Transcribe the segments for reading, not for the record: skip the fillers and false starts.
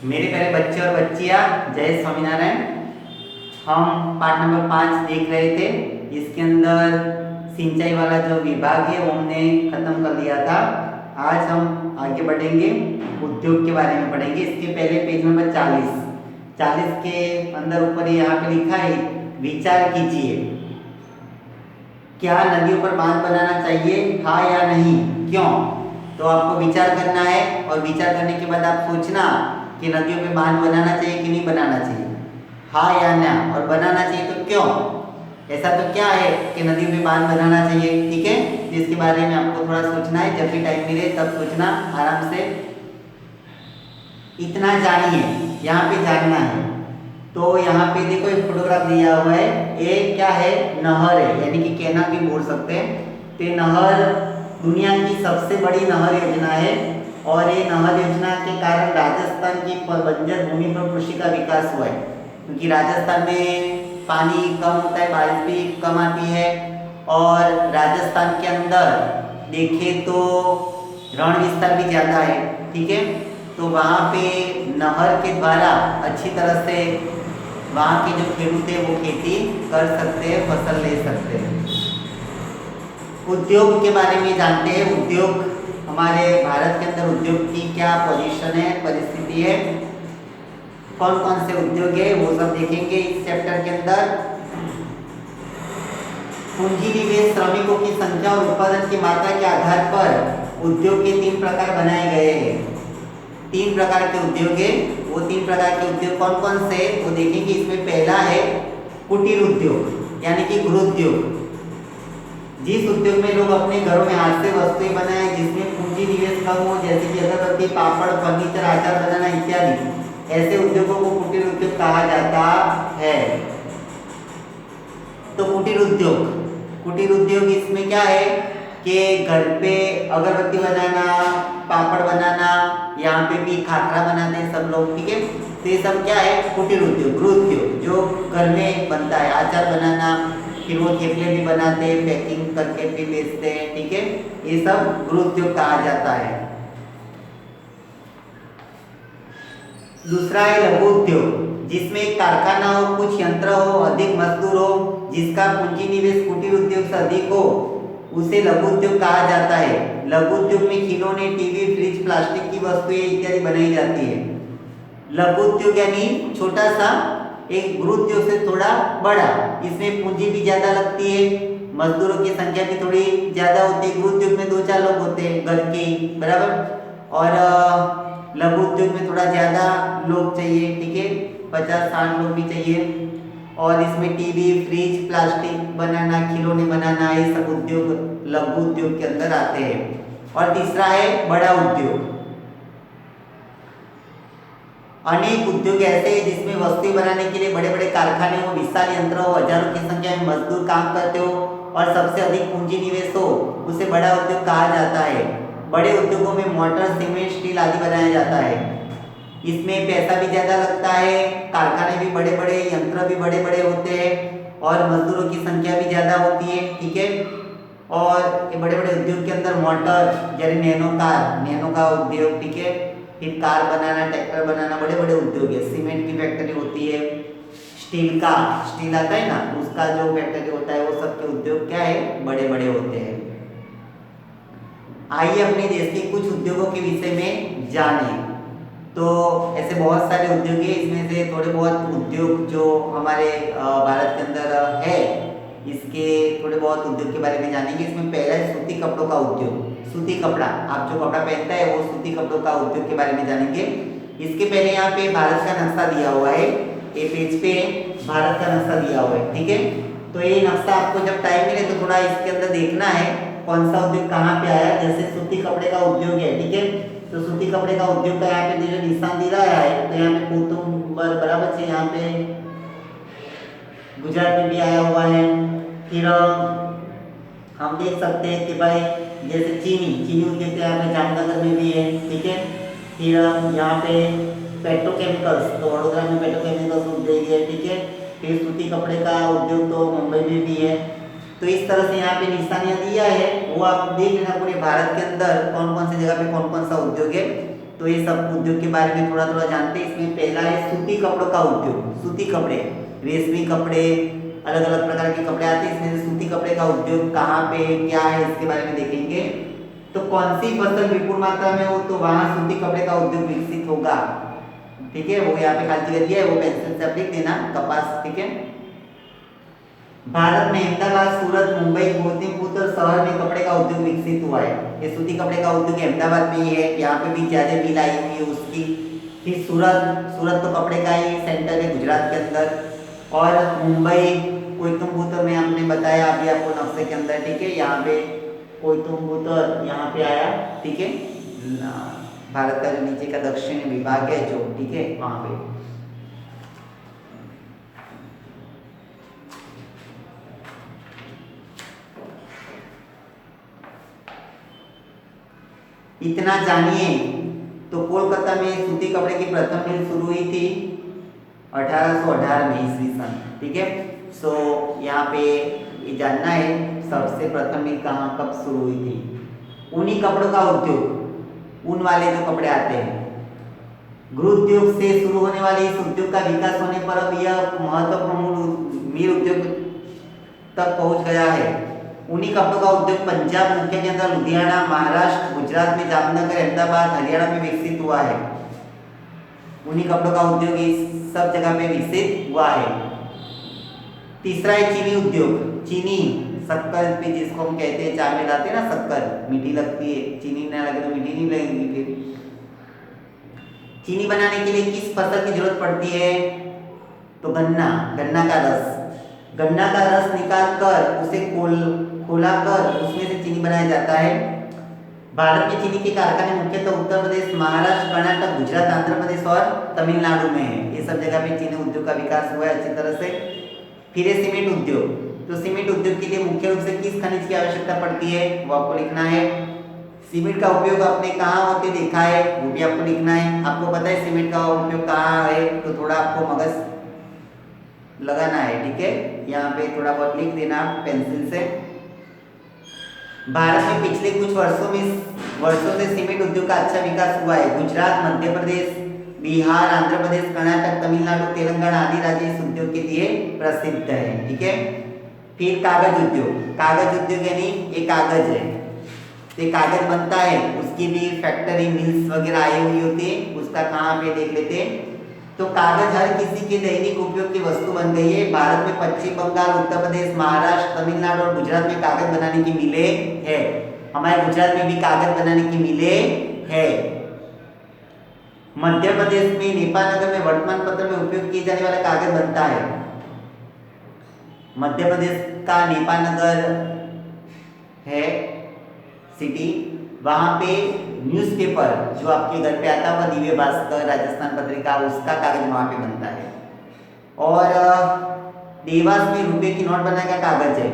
मेरे प्यारे बच्चे और बच्चियाँ, जय स्वामीनारायण। हम पाठ नंबर 5 देख रहे थे। इसके अंदर सिंचाई वाला जो विभाग है वो हमने खत्म कर लिया था। आज हम आगे बढ़ेंगे, उद्योग के बारे में पढ़ेंगे। इसके पहले पेज नंबर 40 के अंदर ऊपर यहाँ पे लिखा है, विचार कीजिए, क्या नदियों पर बांध बनाना चाहिए, हाँ या नहीं, क्यों? तो आपको विचार करना है और विचार करने के बाद आप सोचना कि नदियों पे बांध बनाना चाहिए कि नहीं बनाना चाहिए, हाँ या ना, और बनाना चाहिए तो क्यों। ऐसा तो क्या है कि नदियों पे बांध बनाना चाहिए, ठीक है। जिसके बारे में आपको थोड़ा सोचना है, जब भी टाइम मिले तब सोचना आराम से। इतना जानिए, यहाँ पे जानना है। तो यहाँ पे देखो एक फोटोग्राफ दिया हुआ है, ये क्या है, नहर है, यानी कि कैनाल भी बोल सकते हैं। तो नहर दुनिया की सबसे बड़ी नहर योजना है और ये नहर योजना के कारण राजस्थान की बंजर भूमि पर कृषि का विकास हुआ है, क्योंकि राजस्थान में पानी कम होता है, बारिश भी कम आती है। और राजस्थान के अंदर देखें तो रण विस्तार भी ज़्यादा है, ठीक है। तो वहाँ पे नहर के द्वारा अच्छी तरह से वहाँ के जो खेडूत है वो खेती कर सकते हैं, फसल ले सकते हैं। उद्योग के बारे में जानते हैं। उद्योग, हमारे भारत के अंदर उद्योग की क्या पोजीशन है, परिस्थिति है, कौन कौन से उद्योग है वो सब देखेंगे इस चैप्टर के अंदर। पूंजी निवेश, श्रमिकों की संख्या और उत्पादन की मात्रा के आधार पर उद्योग के 3 प्रकार बनाए गए हैं। 3 प्रकार के उद्योग है, वो 3 प्रकार के उद्योग कौन कौन से वो देखेंगे। इसमें पहला है कुटीर उद्योग, यानी कि गृह उद्योग। जिस उद्योग में लोग अपने घरों में हाथ से वस्तुएं बनाएं, जिसमें पूंजी निवेश कम हो, जैसे कि अगरबत्ती, पापड़, फर्नीचर, आचार बनाना इत्यादि, ऐसे उद्योगों को कुटीर उद्योग कहा जाता है। तो कुटीर उद्योग इसमें क्या है कि घर पे अगरबत्ती बनाना, पापड़ बनाना, यहाँ पे भी खाखरा बनाते हैं सब लोग, ठीक है। तो ये सब क्या है, कुटीर उद्योग, गृह उद्योग, जो घर में बनता है। आचार बनाना, फिर वो थेपले भी बनाते हैं, पैकिंग करके भी बेचते हैं, ठीक है। ये सब गृह उद्योग कहा जाता है। दूसरा है लघु उद्योग, जिसमें एक कारखाना हो, कुछ यंत्र हो, अधिक मजदूर हो, जिसका पूंजी निवेश कुटीर उद्योग से अधिक हो, उसे लघु उद्योग कहा जाता है। लघु उद्योग में खिलौने, टीवी, फ्रिज, प्लास्टिक की वस्तुएं इत्यादि बनाई जाती है। लघु उद्योग यानी छोटा सा, एक गृह उद्योग से थोड़ा बड़ा, इसमें पूंजी भी ज्यादा लगती है, मजदूरों की संख्या भी थोड़ी ज्यादा होती है। गृह उद्योग में 2-4 लोग होते हैं घर के, बराबर। और लघु उद्योग में थोड़ा ज्यादा लोग चाहिए, ठीक है, 50-60 लोग भी चाहिए। और इसमें टीवी, फ्रिज, प्लास्टिक बनाना, खिलौने बनाना, ये सब उद्योग लघु उद्योग के अंदर आते हैं। और तीसरा है बड़ा उद्योग। अनेक उद्योग ऐसे हैं जिसमें वस्तुएं बनाने के लिए बड़े बड़े कारखाने हो, विशाल यंत्र हो, हजारों की संख्या में मजदूर काम करते हो और सबसे अधिक पूंजी निवेश हो, उसे बड़ा उद्योग कहा जाता है। बड़े उद्योगों में मोटर, सीमेंट, स्टील आदि बनाया जाता है। इसमें पैसा भी ज्यादा लगता है, कारखाने भी बड़े बड़े, यंत्र भी बड़े बड़े होते हैं और मजदूरों की संख्या भी ज्यादा होती है, ठीक है। और ये बड़े बड़े उद्योग के अंदर मोटर, जैसे नैनो का उद्योग, ठीक है, फिर कार बनाना, ट्रैक्टर बनाना, बड़े बड़े उद्योग है। सीमेंट की फैक्ट्री होती है, स्टील आता है ना, उसका जो फैक्ट्री होता है, वो सब के उद्योग क्या है, बड़े बड़े होते हैं। आइए अपने देश के कुछ उद्योगों के विषय में जानें। तो ऐसे बहुत सारे उद्योग हैं, इसमें से थोड़े बहुत उद्योग जो हमारे भारत के अंदर है, इसके थोड़े बहुत उद्योग के बारे में जानेंगे। इसमें पहला है सूती कपड़ों का उद्योग। सूती कपड़ा, आप जो कपड़ा पहनता है वो सूती कपड़ों का उद्योग के बारे में जानेंगे। इसके पहले यहाँ पे भारत का नक्शा दिया हुआ है, ये पेज पे भारत का नक्शा दिया हुआ है, ठीक है। तो ये नक्शा आपको जब टाइम मिले तो थोड़ा इसके अंदर देखना है कौन सा उद्योग कहाँ पे आया। जैसे सूती कपड़े का उद्योग है, ठीक है, तो सूती कपड़े का उद्योग का यहाँ पे जो निशान दिया है, तो यहाँ पे कुतुब बराबर से यहाँ पे गुजरात में भी आया हुआ है। फिर हम देख सकते हैं कि भाई जैसे चीनी उद्योग यहाँ पे जामनगर में भी है, ठीक है। फिर यहाँ पे पेट्रोकेमिकल्स, तो वडोदरा में पेट्रोकेमिकल्स उद्योग है, ठीक है। फिर सूती कपड़े का उद्योग तो मुंबई में भी है। तो इस तरह से यहाँ पे निशानियाँ दिया है, वो आप देख लेना पूरे भारत के अंदर कौन कौन सी जगह पे कौन कौन सा उद्योग है। तो ये सब उद्योग के बारे में थोड़ा थोड़ा जानते हैं। इसमें पहला है सूती कपड़ों का उद्योग। सूती कपड़े, रेशमी कपड़े, अलग अलग प्रकार के कपड़े आते हैं, इसमें से सूती कपड़े का उद्योग कहाँ पे क्या है इसके बारे में देखेंगे। तो कौन सी फसल विपुल मात्रा में हो तो वहां सूती कपड़े का उद्योग विकसित होगा। ठीक है, वो यहाँ पे खाली जगह दिया है, वो पेंसिल से आप लिख देना, कपास। ठीक है, भारत में अहमदाबाद, सूरत, मुंबई, गौतमबुद्ध शहर में कपड़े का उद्योग विकसित हुआ है। ये सूती कपड़े का उद्योग अहमदाबाद में ही है, यहाँ पे भी ज्यादा मिल आई हुई है उसकी। फिर सूरत तो कपड़े का ही सेंटर है गुजरात के अंदर, और मुंबई गौतमबुद्ध में हमने बताया अभी आपको नक्शे के अंदर। ठीक है, यहाँ पे गौतमबुद्ध यहाँ पे आया। ठीक है, भारत का जो नीचे का दक्षिण विभाग है जो, ठीक है, वहां पे। इतना जानिए तो कोलकाता में सूती कपड़े की प्रथम मिल शुरू हुई थी 1818 में ईस्वी सन। ठीक है, सो यहाँ पे ये जानना है सबसे प्रथम मिल कहाँ कब शुरू हुई थी। ऊनी कपड़ों का उद्योग, ऊन वाले जो कपड़े आते हैं, गृह उद्योग से शुरू होने वाले इस उद्योग का विकास होने पर अब यह महत्वपूर्ण मील उद्योग तक पहुंच गया है। ऊनी कपड़ों का उद्योग पंजाब मुख्य केंद्र लुधियाना, महाराष्ट्र, गुजरात में जामनगर, अहमदाबाद, हरियाणा में विकसित हुआ है। ऊनी कपड़ों का उद्योग इस सब जगह पे विकसित हुआ है। तीसरा है चीनी उद्योग। चीनी शक्कर पे जिसको हम कहते हैं, चाय में डालते हैं ना शक्कर, मीठी लगती है, चीनी ना लगे तो मीठी नहीं लगेगी। फिर चीनी बनाने के लिए किस फसल की जरूरत पड़ती है तो गन्ना का रस। गन्ना का रस निकाल कर उसे खोला कर उसमें से चीनी बनाया जाता है। भारत में चीनी के कारखाने मुख्यतः उत्तर प्रदेश, महाराष्ट्र, कर्नाटक, गुजरात, आंध्र प्रदेश और तमिलनाडु में है। ये सब जगह पे चीनी उद्योग का विकास हुआ है अच्छी तरह से। फिर है सीमेंट उद्योग। तो सीमेंट उद्योग के लिए मुख्य रूप से किस खनिज की आवश्यकता पड़ती है वो आपको लिखना है। सीमेंट का उपयोग आपने कहाँ होते देखा है वो भी आपको लिखना है। आपको पता है सीमेंट का उपयोग कहाँ है तो थोड़ा आपको मगज लगाना है। ठीक है, यहाँ पे थोड़ा बहुत लिख देना पेंसिल से। भारत में पिछले कुछ वर्षों से सीमेंट उद्योग का अच्छा विकास हुआ है। गुजरात, मध्य प्रदेश, बिहार, आंध्र प्रदेश, कर्नाटक, तमिलनाडु, तेलंगाना आदि राज्य इस उद्योग के लिए प्रसिद्ध है। ठीक है, फिर कागज उद्योग। कागज उद्योग यानी ये कागज है, ये कागज बनता है, उसकी भी फैक्ट्री मिल्स वगैरह आई हुई होती है, उसका कहाँ पे देख लेते हैं। तो कागज हर किसी के दैनिक उपयोग की वस्तु बन गई है। भारत में पश्चिम बंगाल, उत्तर प्रदेश, महाराष्ट्र, तमिलनाडु और गुजरात में कागज बनाने की मिलें है। हमारे गुजरात में भी कागज बनाने की मिलें है। मध्य प्रदेश में नेपाल नगर में वर्तमान पत्र में उपयोग किए जाने वाला कागज बनता है। मध्य प्रदेश का नेपाल नगर है सिटी, वहां पे न्यूज़पेपर जो आपके घर पे आता है दिव्य भास्कर, राजस्थान पत्रिका, उसका कागज वहां पे बनता है। और देवास में रुपये की नोट बनाने का कागज है।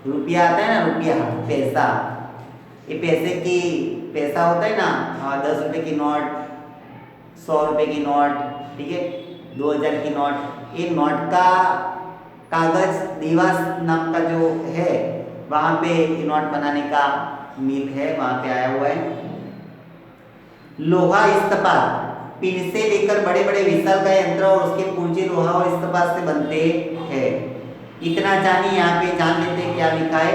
रुपया आता है ना, रुपया पैसा, ये पैसा होता है ना, 10 रुपये की नोट, 100 रुपये की नोट, ठीक है, 2000 की नोट, ये नोट का कागज देवास नाम का जो है वहां पे नोट बनाने का मिल है, वहां पे आया हुआ है। लोहा इस्पात, पिन से लेकर बड़े बड़े विशाल का यंत्र और उसके पुर्जे लोहा और इस्पात से बनते हैं। इतना जानिए, यहाँ पे जान लेते हैं क्या लिखा है।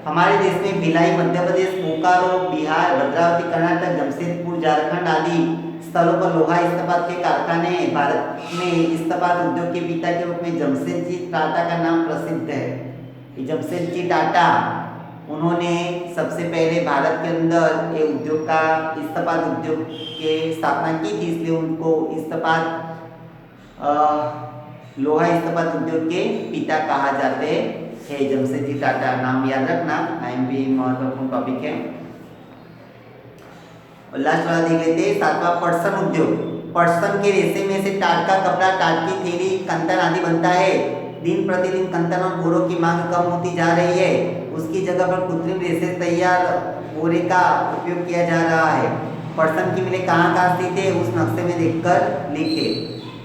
हमारे देश में भिलाई, मध्य प्रदेश, बोकारो, बिहार, भद्रावती, कर्नाटक, जमशेदपुर, झारखंड आदि स्थलों पर लोहा इस्पात के कारखाने हैं। भारत में इस्पात उद्योग के पिता के रूप में जमशेदजी टाटा का नाम प्रसिद्ध है। जमशेदजी टाटा, उन्होंने सबसे पहले भारत के अंदर ये उद्योग का इस्पात उद्योग के स्थापना की थी, इसलिए उनको इस्पात लोहा इस्पात उद्योग के पिता कहा जाते हैं। जमशेदजी टाटा, नाम याद रखना, आईएमपी महत्वपूर्ण टॉपिक है। और लास्ट वाला देख लेते हैं, 7वां पटसन उद्योग। पटसन के रेशे में से टाट का कपड़ा, टाट की थैली, कंतन आदि बनता है। दिन प्रतिदिन कंतन और बोरों की मांग कम होती जा रही है, उसकी जगह पर कृत्रिम रेशे तैयार बोरे का उपयोग किया जा रहा है। पटसन की मिलें कहाँ कहाँ स्थित है उस नक्शे में देखकर लिखे।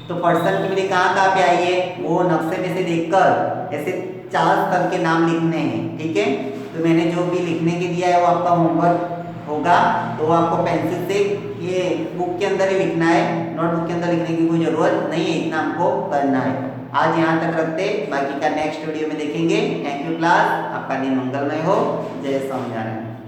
तो पटसन की मिलें कहाँ कहाँ पे आई है वो नक्शे में से देखकर ऐसे 4 स्थल के नाम लिखने हैं। ठीक है, तो मैंने जो भी लिखने के दिया है वो आपका होमवर्क होगा, तो वो आपको पेंसिल से ये बुक के अंदर ही लिखना है, नोटबुक के अंदर लिखने की कोई जरूरत नहीं है, इतना हमको करना है। आज यहाँ तक रखते, बाकी का नेक्स्ट वीडियो में देखेंगे। थैंक यू क्लास, आपका दिन मंगलमय हो। जय स्वामीनारायण।